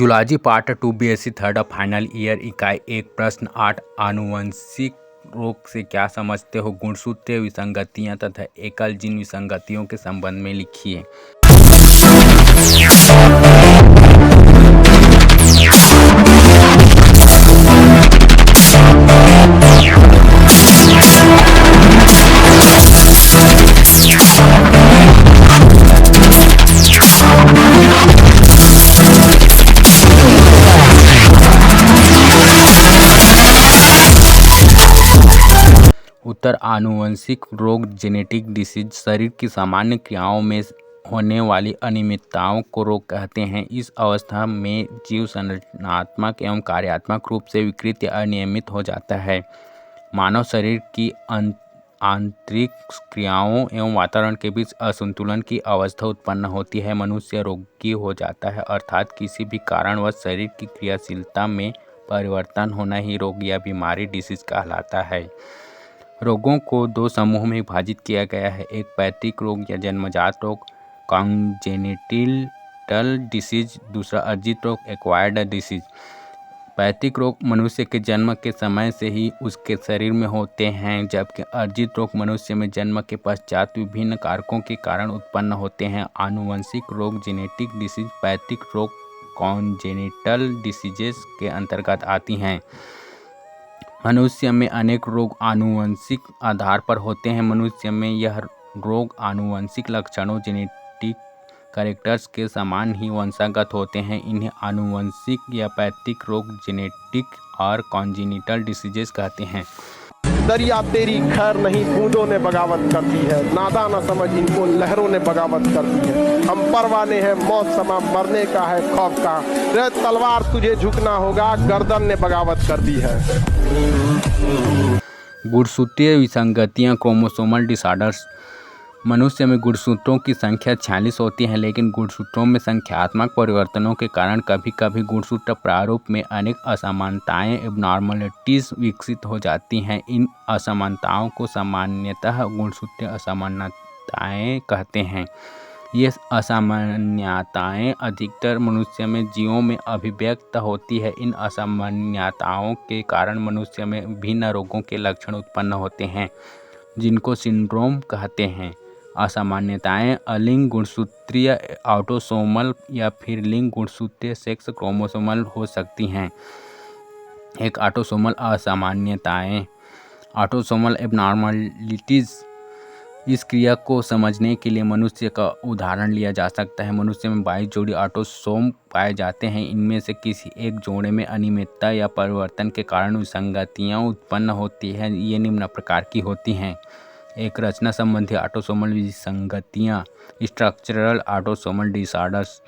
Zoology part 2 BSc third final year इकाई 1 प्रश्न 8 आनुवंशिक रोग से क्या समझते हो? गुणसूत्रीय विसंगतियां तथा एकल जीन विसंगतियों के संबंध में लिखिए। उत्तर आनुवंशिक रोग जेनेटिक डिसीज शरीर की सामान्य क्रियाओं में होने वाली अनियमितताओं को रोग कहते हैं। इस अवस्था में जीव संरचनात्मक एवं कार्यात्मक रूप से विकृत या अनियमित हो जाता है। मानव शरीर की आंतरिक क्रियाओं एवं वातावरण के बीच असंतुलन की अवस्था उत्पन्न होती है। मनुष्य रोगी हो जाता है, अर्थात किसी भी कारणवश शरीर की क्रियाशीलता में परिवर्तन होना ही रोग या बीमारी डिसीज कहलाता है। रोगों को दो समूह में विभाजित किया गया है, एक पैतृक रोग या जन्मजात रोग कॉन्जेनिटल डिसीज, दूसरा अर्जित रोग एक्वायर्ड डिसीज। पैतृक रोग मनुष्य के जन्म के समय से ही उसके शरीर में होते हैं, जबकि अर्जित रोग मनुष्य में जन्म के पश्चात विभिन्न कारकों के कारण उत्पन्न होते हैं। आनुवंशिक रोग जेनेटिक डिसीज पैतृक रोग कॉन्जेनिटल डिसीजेस के अंतर्गत आती हैं। मनुष्य में अनेक रोग आनुवंशिक आधार पर होते हैं। मनुष्य में यह रोग आनुवंशिक लक्षणों जेनेटिक कैरेक्टर्स के समान ही वंशागत होते हैं। इन्हें आनुवंशिक या पैतृक रोग जेनेटिक और कॉन्जेनिटल डिसीजेस कहते हैं। दरिया तेरी खैर नहीं बूंदों ने बगावत कर दी है, नादा न समझ इनको लहरों ने बगावत कर दी है। हम परवाने हैं मौत समा मरने का है खौफ का, रे तलवार तुझे झुकना होगा गर्दन ने बगावत कर दी है। गुणसूत्रीय विसंगतियां क्रोमोसोमल डिसऑर्डर्स। मनुष्य में गुणसूत्रों की संख्या 46 होती है, लेकिन गुणसूत्रों में संख्यात्मक परिवर्तनों के कारण कभी कभी गुणसूत्र प्रारूप में अनेक असमानताएं एबनॉर्मलिटीज विकसित हो जाती हैं। इन असमानताओं को सामान्यतः गुणसूत्रीय असामान्यताएं कहते हैं। ये असामान्यताएं अधिकतर मनुष्य में जीवों में अभिव्यक्त होती है। इन असामान्यताओं के कारण मनुष्य में विभिन्न रोगों के लक्षण उत्पन्न होते हैं, जिनको सिंड्रोम कहते हैं। असामान्यताएं अलिंग गुणसूत्रीय ऑटोसोमल या फिर लिंग गुणसूत्रीय सेक्स क्रोमोसोमल हो सकती हैं। एक ऑटोसोमल असामान्यताएं ऑटोसोमल एबनॉर्मलिटीज। इस क्रिया को समझने के लिए मनुष्य का उदाहरण लिया जा सकता है। मनुष्य में 22 जोड़ी ऑटोसोम पाए जाते हैं। इनमें से किसी एक जोड़े में अनियमितता या परिवर्तन के कारण विसंगतियां उत्पन्न होती हैं। ये निम्न प्रकार की होती हैं। एक रचना संबंधी ऑटोसोमल विसंगतियां स्ट्रक्चरल ऑटोसोमल डिसऑर्डर्स।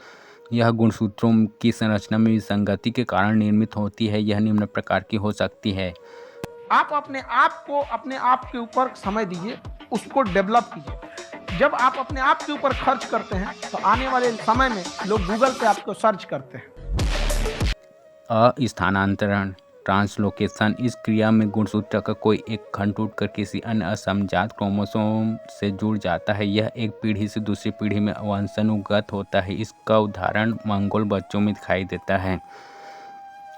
यह गुणसूत्रों की संरचना में विसंगति के कारण निर्मित होती है। यह निम्न प्रकार की हो सकती है। आप अपने आप को अपने आप के ऊपर समय दीजिए, उसको डेवलप कीजिए। जब आप अपने आप के ऊपर खर्च करते हैं तो आने वाले समय में लोग गूगल पे आपको सर्च करते हैं। अस्थानांतरण ट्रांसलोकेशन। इस क्रिया में गुणसूत्र का कोई एक खंड टूटकर किसी अन्य असमजात क्रोमोसोम से जुड़ जाता है। यह एक पीढ़ी से दूसरी पीढ़ी में वंशानुगत होता है। इसका उदाहरण मंगोल बच्चों में दिखाई देता है।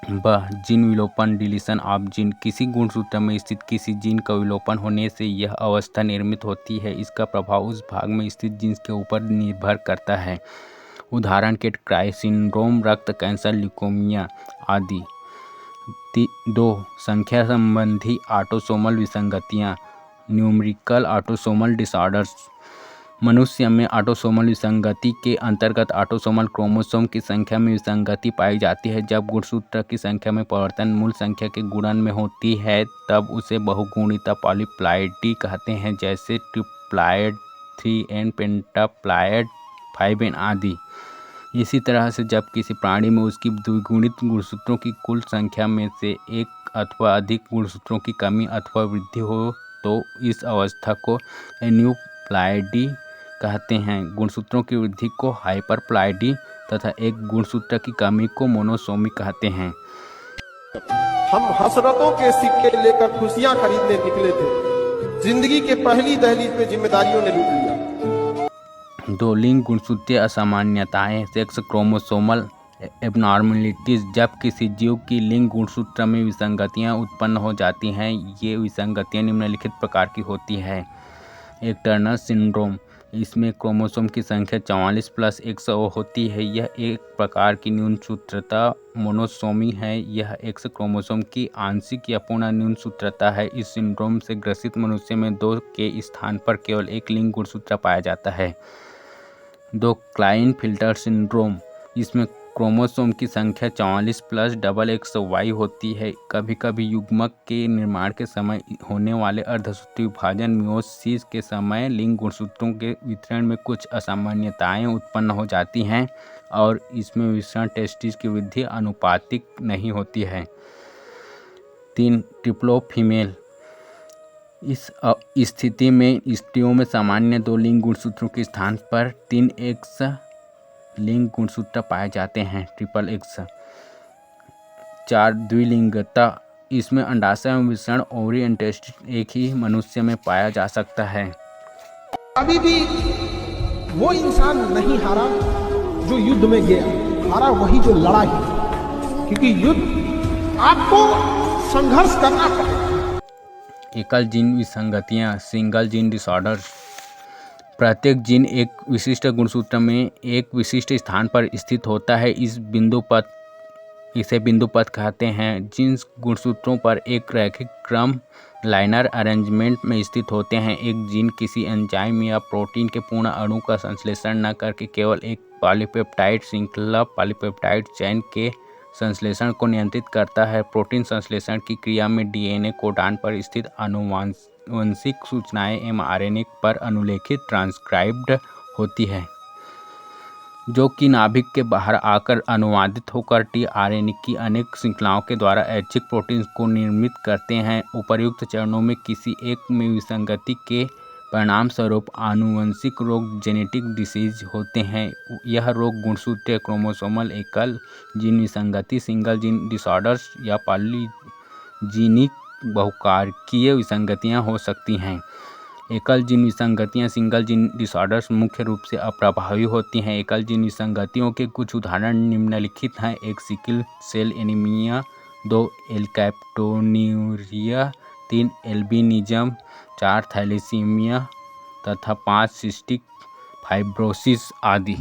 जीन विलोपन डिलीशन ऑफ जीन। किसी गुणसूत्र में स्थित किसी जीन का विलोपन होने से यह अवस्था निर्मित होती है। इसका प्रभाव उस भाग में स्थित जीन के ऊपर निर्भर करता है। उदाहरण के क्राई सिंड्रोम, रक्त कैंसर, ल्यूकेमिया आदि। 2 संख्या संबंधी ऑटोसोमल विसंगतियां न्यूमेरिकल ऑटोसोमल डिसऑर्डर्स। मनुष्य में ऑटोसोमल विसंगति के अंतर्गत ऑटोसोमल क्रोमोसोम की संख्या में विसंगति पाई जाती है। जब गुणसूत्र की संख्या में परिवर्तन मूल संख्या के गुणन में होती है तब उसे बहुगुणित पॉलीप्लॉइडी कहते हैं, जैसे ट्रिप्लॉइड 3n, पेंटाप्लॉइड 5n आदि। इसी तरह से जब किसी प्राणी में उसकी द्विगुणित गुणसूत्रों की कुल संख्या में से एक अथवा अधिक गुणसूत्रों की कमी अथवा वृद्धि हो तो इस अवस्था को एन्यूप्लॉइडी कहते हैं। गुणसूत्रों की वृद्धि को हाइपरप्लॉइडी तथा एक गुणसूत्र की कमी को मोनोसोमी कहते हैं। हम हसरतों के सिक्के लेकर खुशियां खरीदने निकले थे, जिंदगी के पहली दहलीज पे जिम्मेदारियों ने लूट लिया। 2 लिंग गुणसूत्रीय असामान्यताएं सेक्स क्रोमोसोमल एबनॉर्मलिटीज़। जब किसी जीव की लिंग गुणसूत्र में विसंगतियाँ उत्पन्न हो जाती हैं, ये विसंगतियाँ निम्नलिखित प्रकार की होती है। एक टर्नर सिंड्रोम, इसमें क्रोमोसोम की संख्या 44 + 100 होती है। यह एक प्रकार की न्यूनसूत्रता मोनोसोमी है। यह एक्स क्रोमोसोम की आंशिक या पूर्ण न्यूनसूत्रता है। इस सिंड्रोम से ग्रसित मनुष्य में 2 के स्थान पर केवल एक लिंग गुणसूत्र पाया जाता है। 2 क्लाइनफिल्टर सिंड्रोम, इसमें क्रोमोसोम की संख्या 44 + XX होती है। कभी कभी युग्मक के निर्माण के समय होने वाले अर्धसूत्रीय विभाजन मियोसिस के समय लिंग गुणसूत्रों के वितरण में कुछ असामान्यताएं उत्पन्न हो जाती हैं और इसमें विषण टेस्टिस की वृद्धि अनुपातिक नहीं होती है। 3 ट्रिप्लो फीमेल, इस स्थिति में स्त्रियों में सामान्य 2 लिंग गुणसूत्रों के स्थान पर 3 एक्स लिंग गुणसूत्र पाए जाते हैं, ट्रिपल एक्स। 4 द्विलिंगता, इसमें अंडाशय एवं विषण ओवरी एंड टेस्टिस एक ही मनुष्य में पाया जा सकता है। अभी भी वो इंसान नहीं हारा जो युद्ध में गया, हारा वही जो लड़ा ही, क्योंकि युद्ध आपको संघर्ष करना पड़ेगा। एकल जीन विसंगतियां, सिंगल जीन डिसऑर्डर्स, प्रत्येक जीन एक विशिष्ट गुणसूत्र में एक विशिष्ट स्थान पर स्थित होता है। इसे बिंदु पथ कहते हैं। जिन गुणसूत्रों पर एक रैखिक क्रम लाइनर अरेंजमेंट में स्थित होते हैं। एक जीन किसी एंजाइम या प्रोटीन के पूर्ण अणु का संश्लेषण न करके केवल एक पॉलीपेप्टाइड श्रृंखला पॉलीपेप्टाइड चैन के संश्लेषण को नियंत्रित करता है। प्रोटीन संश्लेषण की क्रिया में डीएनए कोडान पर स्थित आनुवंशिक सूचनाएं एमआरएनए पर अनुलेखित ट्रांसक्राइब्ड होती है, जो कि नाभिक के बाहर आकर अनुवादित होकर टीआरएनए की अनेक श्रृंखलाओं के द्वारा ऐच्छिक प्रोटीन को निर्मित करते हैं। उपर्युक्त चरणों में किसी एक में विसंगति के परिणाम स्वरूप आनुवंशिक रोग जेनेटिक डिसीज होते हैं। यह रोग गुणसूत्रीय क्रोमोसोमल एकल जीन विसंगति, सिंगल जीन डिसऑर्डर्स या पॉलीजीनिक बहुकारकीय विसंगतियां हो सकती हैं। एकल जीन विसंगतियां, सिंगल जीन डिसऑर्डर्स मुख्य रूप से अप्रभावी होती हैं। एकल जीन विसंगतियों के कुछ उदाहरण निम्नलिखित हैं। 1 sickle cell anaemia, 2 alkaptonuria, 3 albinism, 4 thalassaemia तथा 5 सिस्टिक फाइब्रोसिस आदि।